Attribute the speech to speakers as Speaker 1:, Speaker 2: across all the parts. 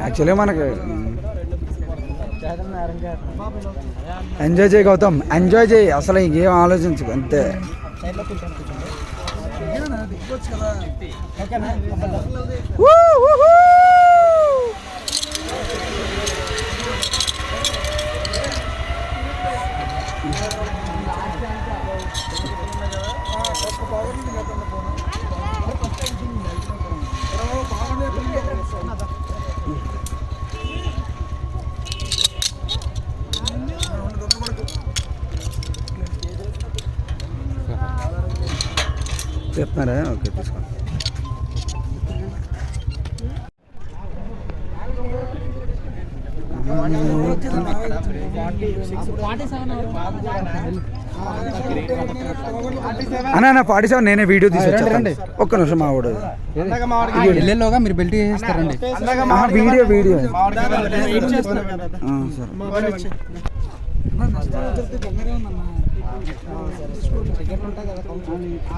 Speaker 1: యాక్చువల్గా మనకు ఎంజాయ్ చేయి గౌతమ్, ఎంజాయ్ చేయి, అసలు ఇంకేం ఆలోచించు అంతే. చెప్తున్నారా? ఓకే తీసుకోండి. అన్న 47 నేనే వీడియో తీసుకొచ్చానండి. ఒక్క నిమిషం మా వాడు
Speaker 2: వెళ్ళేలోగా మీరు బెల్ట్ చేస్తారండి.
Speaker 1: వీడియో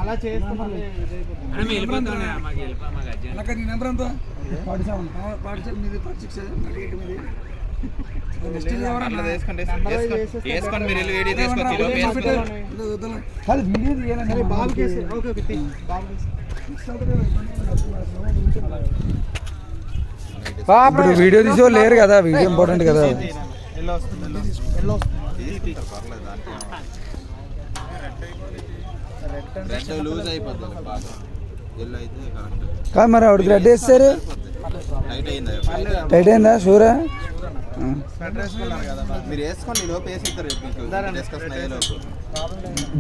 Speaker 2: అలా చేస్తాం.
Speaker 1: వీడియో తీసే లేరు కదా, వీడియో ఇంపార్టెంట్ కదా. కాదు మరి ఆవిడకి రెడ్ వేస్తారు. టైట్ అయిందా? షూరా?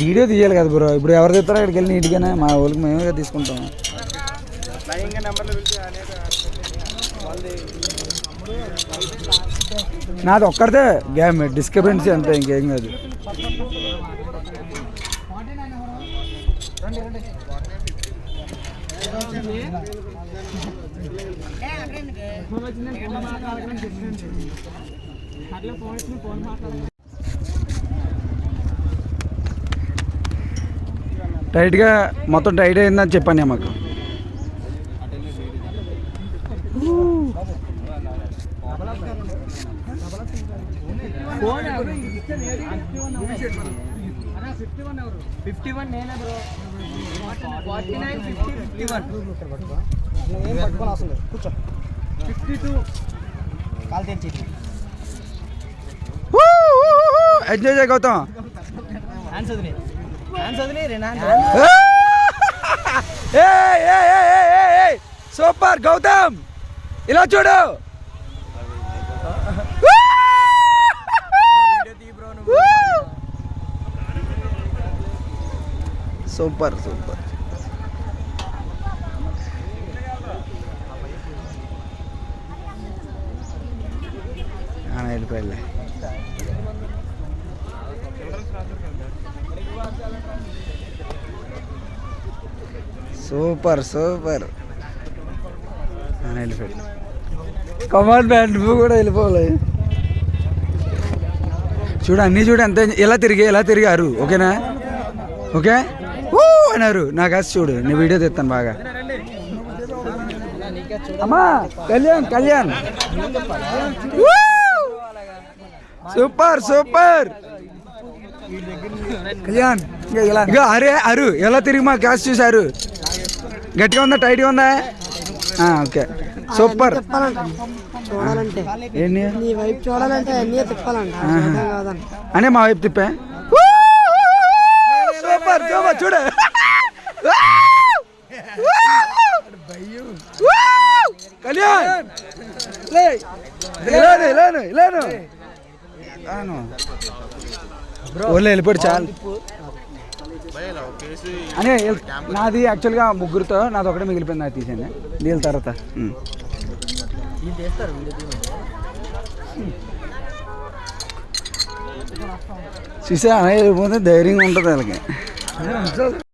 Speaker 1: వీడియో తీయాలి కదా బ్రో. ఇప్పుడు ఎవరు తీస్తారో అక్కడికి వెళ్ళి నీట్గానే మా వాళ్ళకి మేమే తీసుకుంటాం. నాది ఒక్కడితే గేమ్ డిస్క్రిపెన్సీ అంతే, ఇంకేం కాదు. టైట్గా మొత్తం టైట్ అయిందని చెప్పాను మాకు. ఎంజాయ్ చేయగలుగుతాం. సూపర్ గౌతమ్, ఇలా చూడు. Super super. వెళ్ళిపోయలే. Super super. వెళ్ళిపోయి కమాండ్ మ్యాన్, నువ్వు కూడా వెళ్ళిపోవాలి. చూడు అన్నీ చూడు ఎంత ఎలా తిరిగారు. ఓకేనా? ఓకే అన్నారు. నాకు కాదు చూడు, నేను వీడియో తెస్తాను బాగా. అమ్మా కళ్యాణ్ సూపర్ సూపర్. కళ్యాణ్ అరే అరు ఎలా తిరిగి మా క్యాష్ చూసారు. గట్టిగా ఉందా, టైట్గా ఉందా? Okay super. అనే మా వైపు తిప్పా. సూపర్ సూపర్ చూడు. కళ్యాణ్ ఓన్లీ వెళ్ళిపోయాడు చాలు. అనే నాది యాక్చువల్గా ముగ్గురుతో నాది ఒకటే మిగిలిపోయింది, అది తీసాను నీళ్ళ తర్వాత. చూసా అనేది ధైర్యంగా ఉంటుంది వాళ్ళకి.